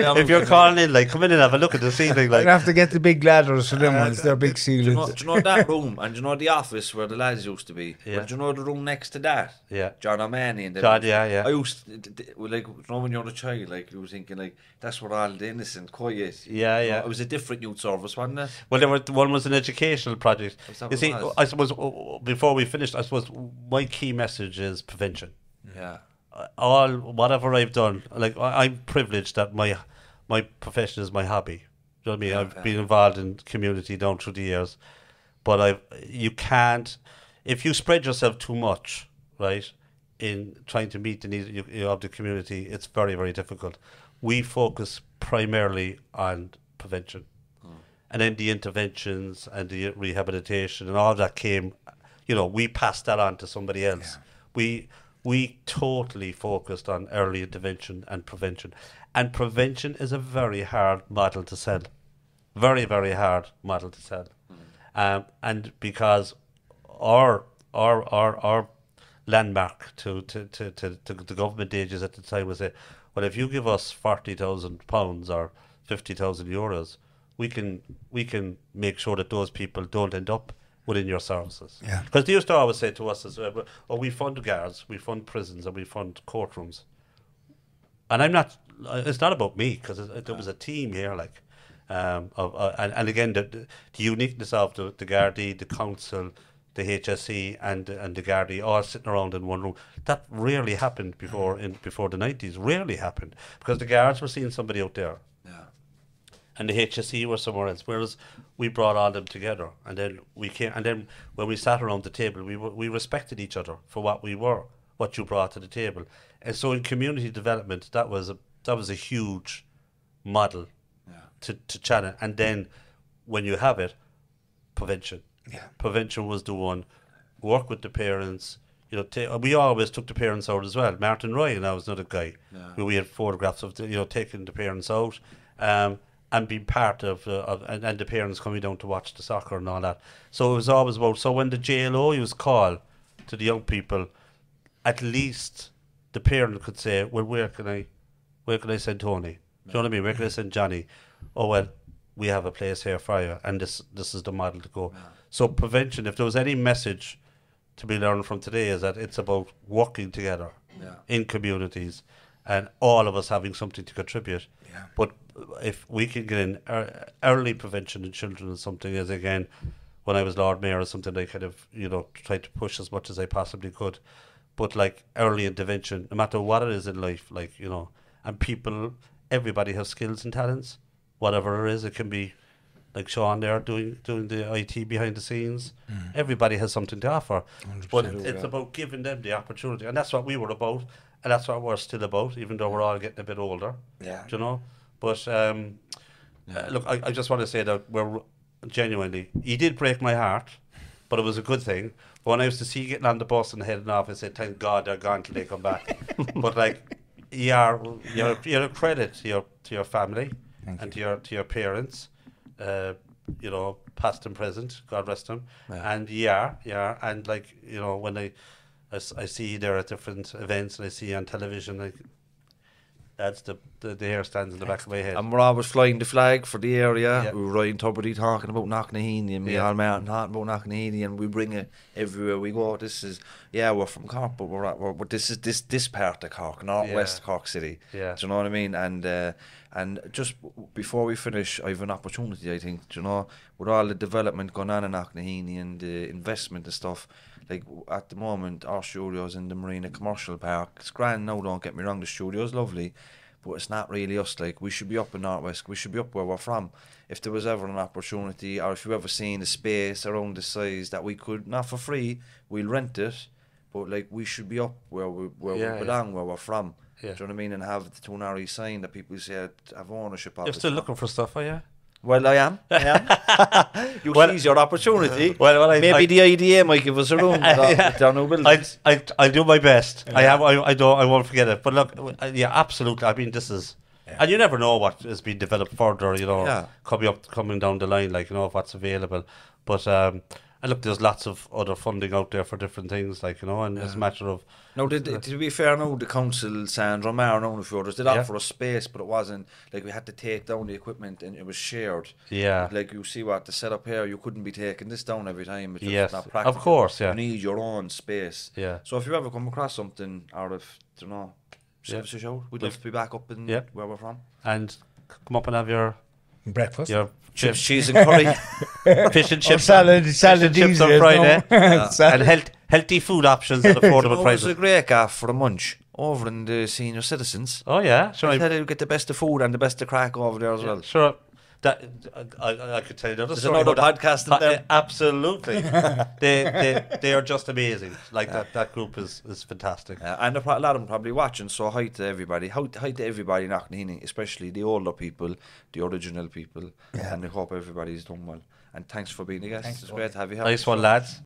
in, like, come in and have a look at the ceiling. Like, I'd have to get the big ladders for them ones. They're big Do ceilings. you know that room, and do you know the office where the lads used to be? Yeah. Well, do you know the room next to that? Yeah. John O'Mahony and them. John, yeah. I used to, like, you know, when you're a child, like, you were thinking, like, that's where all the innocent, quiet. Yeah, you know, yeah. it was a different youth service, wasn't it? Well, one was an educational project. Was that You what see, it was? I suppose before we finished, I suppose my key message is prevention. Yeah. Whatever I've done, like I'm privileged that my profession is my hobby. You know what I mean? I've been involved in community down through the years, but you can't, if you spread yourself too much, right, in trying to meet the needs of the community, it's very, very difficult. We focus primarily on prevention, and then the interventions and the rehabilitation and all that came. You know, we passed that on to somebody else. Yeah. We totally focused on early intervention and prevention. And prevention is a very hard model to sell. Very, very hard model to sell. And because our landmark to the government ages at the time was that, well, if you give us £40,000 or €50,000, we can make sure that those people don't end up within your services. Yeah. Because they used to always say to us, we fund guards, we fund prisons, and we fund courtrooms. And it's not about me, because there was a team here, like, and again, the uniqueness of the Gardaí, the council, the HSE, and the Gardaí all sitting around in one room. That rarely happened before the 90s, rarely happened, because the guards were seeing somebody out there. And the HSE were somewhere else. Whereas we brought all them together, and then when we sat around the table, we respected each other for what we were, what you brought to the table. And so in community development, that was a huge model to channel. And then when you have it, prevention. Yeah. Prevention was the one. Work with the parents. You know, we always took the parents out as well. Martin Ryan, that was another guy. Where we had photographs of taking the parents out. And being part of and the parents coming down to watch the soccer and all that. So it was always about, so when the JLO was called to the young people, at least the parent could say, well, where can I send Tony? Do you know what I mean? Where can I send Johnny? Oh, well, we have a place here for you, and this is the model to go. So prevention, if there was any message to be learned from today, is that it's about working together in communities, and all of us having something to contribute. But if we can get in early prevention in children and something, as again, when I was Lord Mayor or something, I kind of, tried to push as much as I possibly could. But like early intervention, no matter what it is in life, like, and people, everybody has skills and talents, whatever it is. It can be like Sean there doing the IT behind the scenes. Everybody has something to offer. 100%. But it's about giving them the opportunity. And that's what we were about. And that's what we're still about, even though we're all getting a bit older. Yeah. Do you know? But look, I just want to say that we're genuinely, he did break my heart, but it was a good thing. But when I used to see you getting on the bus and heading off, I said, thank God they're gone till they come back. But like, you're a credit to your family and to your parents, past and present, God rest them. And and like, when I see you there at different events and I see you on television, like, that's the hair stands in the back of my head. And we're always flying the flag for the area. We were Ryan Tuberty talking about Knocknaheeny, and me Al Martin talking about Knocknaheeny, and we bring it everywhere we go. This is we're from Cork, but this is this part of Cork, NorthWest Cork City. Yeah. Do you know what I mean? And just before we finish, I have an opportunity, I think, with all the development going on in Knocknaheeny and the investment and stuff. Like, at the moment, our studio's in the Marina Commercial Park. It's grand now, don't get me wrong, the studio's lovely, but it's not really us. Like, we should be up in NorthWest, we should be up where we're from. If there was ever an opportunity, or if you ever seen a space around the size that we could, not for free, we'll rent it, but like, we should be up where we belong, where we're from. Do you know what I mean? And have the two Norries sign that people say have ownership of. You're still looking for stuff, are you? Well, I am. You seize your opportunity. Maybe the IDA might give us a room. I'll do my best. I won't forget it. But look, absolutely. I mean, this is, and you never know what is being developed further. Coming down the line, like what's available. But And look, there's lots of other funding out there for different things, like, you know, and it's a matter of... Now, to be fair, now the council, Sandra Maher, and a few others did offer us space, but it wasn't like we had to take down the equipment and it was shared. Yeah. Like you see what the setup here, you couldn't be taking this down every time. It's just Yes, not practical. of course, yeah. You need your own space. Yeah. So if you ever come across something out of, you know, give us a shout. We'd love to be back up in where we're from. And come up and have your breakfast. Your chips, cheese and curry. Fish and chips. Salad chips on Friday. And healthy food options at affordable prices. It was a great gaff for a munch over in the senior citizens. Oh, yeah. Sure. I tell you, get the best of food and the best of crack over there as well. Sure. That I could tell you another story. There's another podcast in there. Absolutely. they are just amazing. Like that group is fantastic. And a lot of them probably watching, so hi to everybody. Hi to everybody in Knocknaheeny, especially the older people, the original people. And I hope everybody's done well. And thanks for being a guest. It's great to have you here. Nice one, lads.